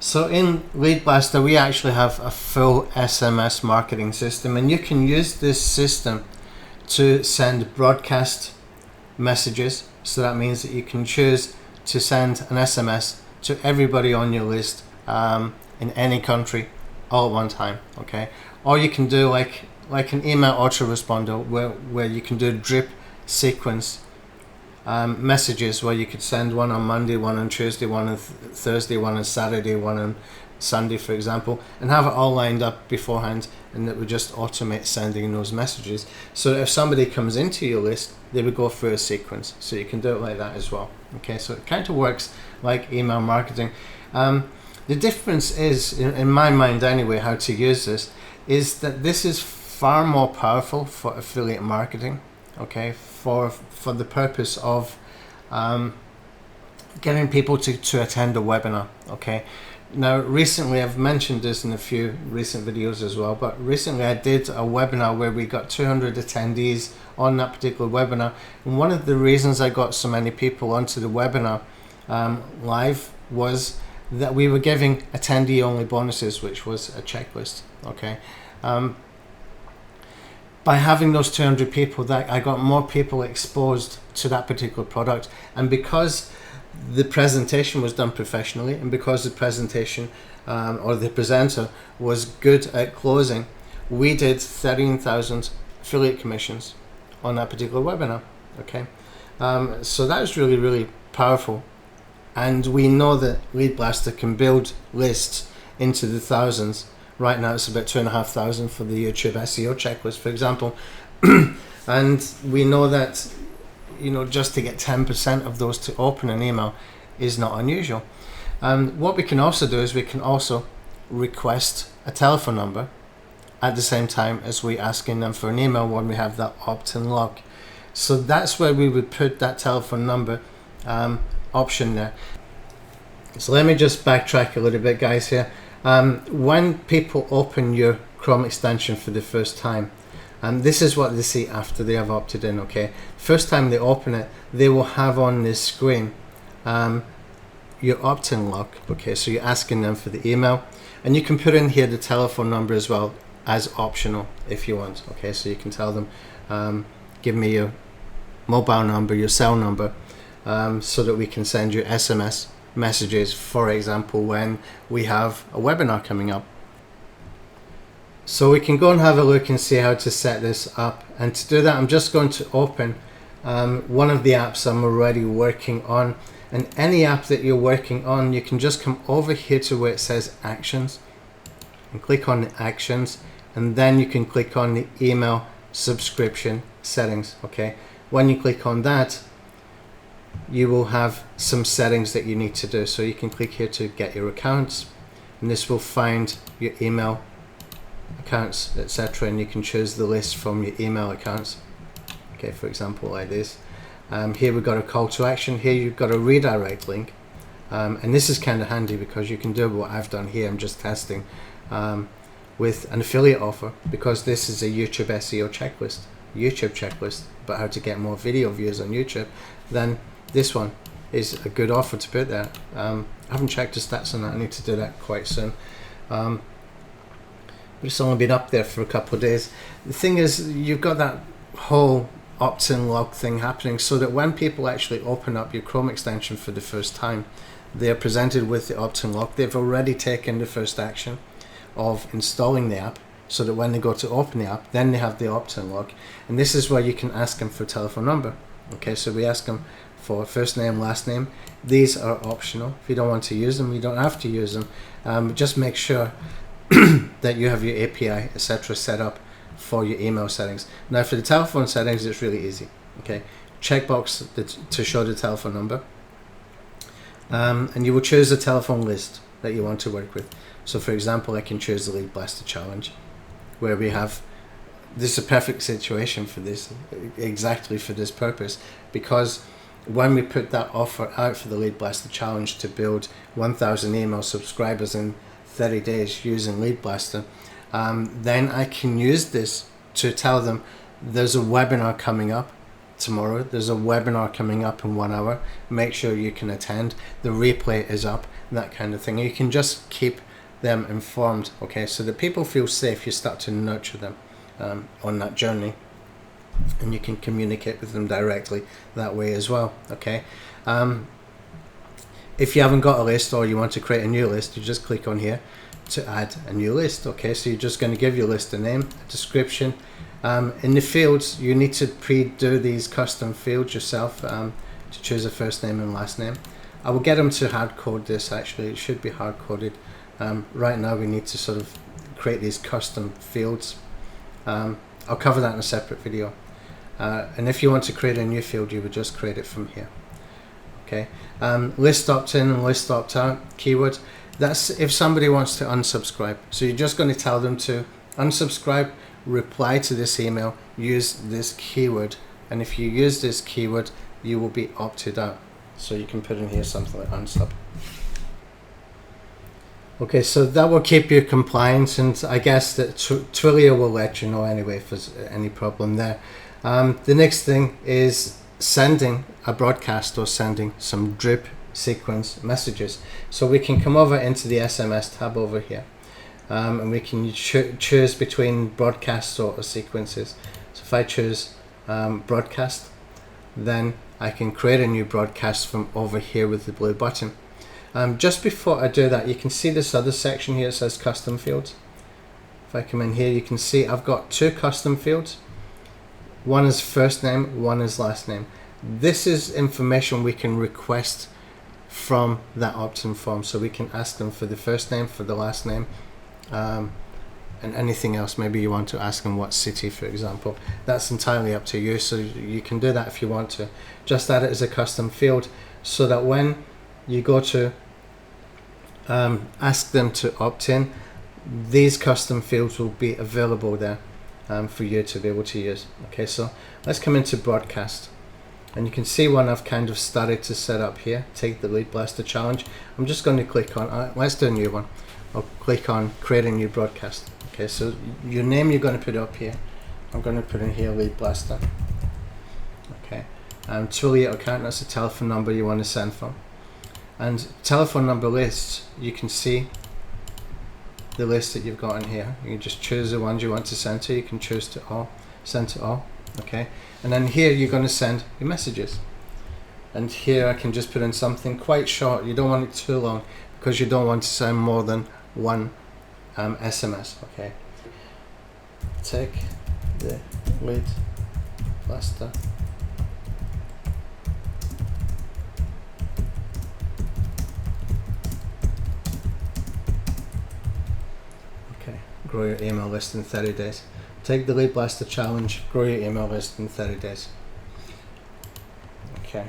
So in LeadBlasta, we actually have a full SMS marketing system, and you can use this system to send broadcast messages. So that means that you can choose to send an SMS to everybody on your list in any country all at one time, okay? Or you can do like an email autoresponder where you can do drip sequence messages, where you could send one on Monday, one on Tuesday, one on Thursday, one on Saturday, one on Sunday, for example, and have it all lined up beforehand, and it would just automate sending those messages. So if somebody comes into your list, they would go through a sequence. So you can do it like that as well. Okay, so it kind of works like email marketing. The difference is, in my mind anyway, how to use this, is that this is far more powerful for affiliate marketing, okay, for the purpose of getting people to attend a webinar, okay. Now recently, I've mentioned this in a few recent videos as well, but recently I did a webinar where we got 200 attendees on that particular webinar, and one of the reasons I got so many people onto the webinar live was that we were giving attendee only bonuses, which was a checklist, okay. By having those 200 people, that I got more people exposed to that particular product, and because the presentation was done professionally, and because the presentation or the presenter was good at closing, we did 13,000 affiliate commissions on that particular webinar, okay. So that is really, really powerful, and we know that LeadBlasta can build lists into the thousands. Right now it's about 2,500 for the YouTube SEO checklist, for example. And we know that, you know, just to get 10% of those to open an email is not unusual. What we can also do is we can also request a telephone number at the same time as we asking them for an email when we have that opt-in lock. So that's where we would put that telephone number option there. So let me just backtrack a little bit, guys, here. When people open your Chrome extension for the first time, this is what they see after they have opted in, okay. First time they open it, they will have on this screen your opt-in lock, okay. So you're asking them for the email, and you can put in here the telephone number as well as optional if you want, okay. So you can tell them, give me your mobile number, your cell number, so that we can send you SMS messages, for example, when we have a webinar coming up. So we can go and have a look and see how to set this up, and to do that I'm just going to open one of the apps I'm already working on. And any app that you're working on, you can just come over here to where it says actions and click on the actions, and then you can click on the email subscription settings, okay. When you click on that, you will have some settings that you need to do. So you can click here to get your accounts, and this will find your email accounts, etc., and you can choose the list from your email accounts, okay, for example like this. Here we've got a call to action. Here you've got a redirect link, and this is kind of handy because you can do what I've done here. I'm just testing with an affiliate offer, because this is a YouTube SEO checklist, but how to get more video views on YouTube. Then this one is a good offer to put there. I haven't checked the stats on that. I need to do that quite soon. But it's only been up there for a couple of days. The thing is, you've got that whole opt-in log thing happening, so that when people actually open up your Chrome extension for the first time, they are presented with the opt-in log. They've already taken the first action of installing the app, so that when they go to open the app, then they have the opt-in log. And this is where you can ask them for a telephone number. Okay, so we ask them for first name, last name. These are optional. If you don't want to use them, you don't have to use them. Just make sure that you have your API, etc., set up for your email settings. Now for the telephone settings, it's really easy. Okay, checkbox to show the telephone number, and you will choose a telephone list that you want to work with. So for example, I can choose the LeadBlasta challenge, where we have, this is a perfect situation for this, exactly for this purpose, because when we put that offer out for the LeadBlasta challenge to build 1,000 email subscribers in 30 days using LeadBlasta, then I can use this to tell them there's a webinar coming up tomorrow. There's a webinar coming up in 1 hour. Make sure you can attend. The replay is up, that kind of thing. You can just keep them informed, okay, so that people feel safe. You start to nurture them on that journey, and you can communicate with them directly that way as well, okay. If you haven't got a list or you want to create a new list, you just click on here to add a new list, okay. So you're just going to give your list a name, a description. In the fields, you need to pre-do these custom fields yourself to choose a first name and last name. I will get them to hard code this. Actually, it should be hard coded. Right now we need to sort of create these custom fields. I'll cover that in a separate video. And if you want to create a new field, you would just create it from here. Okay. List opt-in and list opt-out keyword. That's if somebody wants to unsubscribe. So you're just going to tell them to unsubscribe, reply to this email, use this keyword. And if you use this keyword, you will be opted out. So you can put in here something like unsub. Okay, so that will keep you compliant, and I guess that Twilio will let you know anyway if there's any problem there. The next thing is sending a broadcast or sending some drip sequence messages. So we can come over into the SMS tab over here, and we can choose between broadcasts or sequences. So if I choose broadcast, then I can create a new broadcast from over here with the blue button. Just before I do that, you can see this other section here. It says custom fields. If I come in here, you can see I've got two custom fields. One is first name, one is last name. This is information we can request from that opt-in form. So we can ask them for the first name, for the last name, and anything else. Maybe you want to ask them what city, for example. That's entirely up to you. So you can do that if you want to. Just add it as a custom field so that when you go to ask them to opt in, these custom fields will be available there for you to be able to use. Okay, so let's come into broadcast, and you can see one I've kind of started to set up here. Take the LeadBlasta challenge. I'm just going to click on let's do a new one. I'll click on create a new broadcast. Okay, so your name you're going to put up here. I'm going to put in here LeadBlasta. Okay, Twilio account, that's a telephone number you want to send from. And telephone number lists, you can see the list that you've got in here. You can just choose the ones you want to send to. You can choose to all, send to all, okay? And then here you're going to send your messages. And here I can just put in something quite short. You don't want it too long because you don't want to send more than one SMS, okay? Take the LeadBlasta grow your email list in 30 days. Take the LeadBlasta challenge, grow your email list in 30 days. Okay,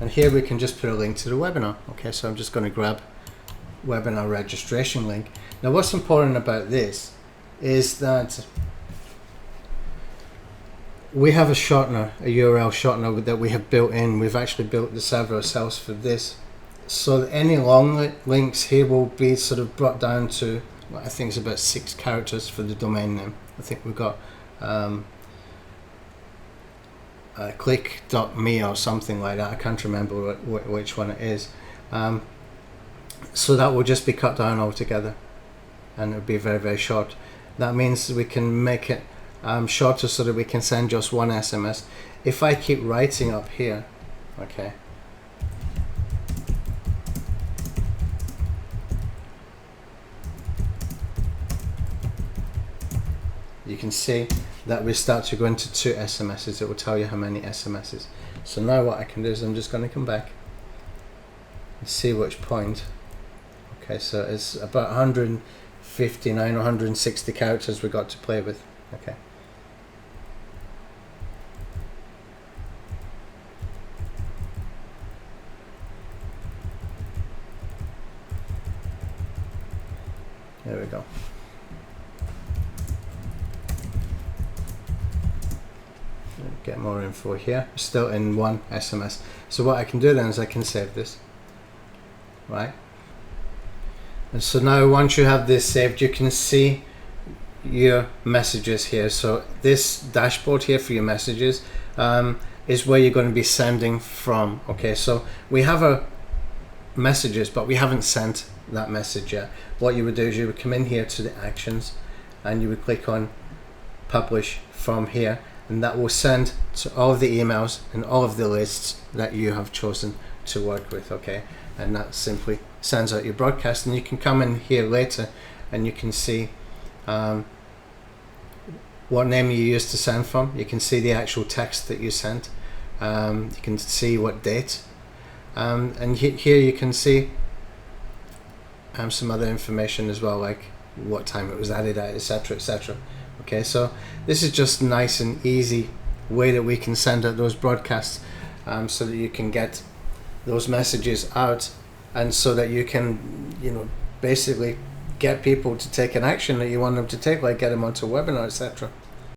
and here we can just put a link to the webinar. Okay, so I'm just going to grab webinar registration link. Now what's important about this is that we have a shortener, a URL shortener that we have built in. We've actually built the server ourselves for this. So any long links here will be sort of brought down to, I think it's about 6 characters for the domain name. I think we've got click.me or something like that. I can't remember which one it is. So that will just be cut down altogether, and it'll be very, very short. That means we can make it shorter so that we can send just one SMS. If I keep writing up here, okay, you can see that we start to go into 2 SMSs. It will tell you how many SMSs. So now what I can do is I'm just going to come back and see which point. Okay, so it's about 159 or 160 characters we got to play with. Okay. There we go. Get more info here. Still in 1 SMS. So what I can do then is I can save this, right? And so now once you have this saved, you can see your messages here. So this dashboard here for your messages, is where you're going to be sending from. Okay, so we have our messages, but we haven't sent that message yet. What you would do is you would come in here to the actions, and you would click on publish from here, and that will send to all of the emails and all of the lists that you have chosen to work with. Okay, and that simply sends out your broadcast, and you can come in here later and you can see what name you used to send from. You can see the actual text that you sent. You can see what date, and here you can see some other information as well, like what time it was added at, etc, etc. Okay, so this is just nice and easy way that we can send out those broadcasts, so that you can get those messages out, and so that you can, you know, basically get people to take an action that you want them to take, like get them onto a webinar, etc.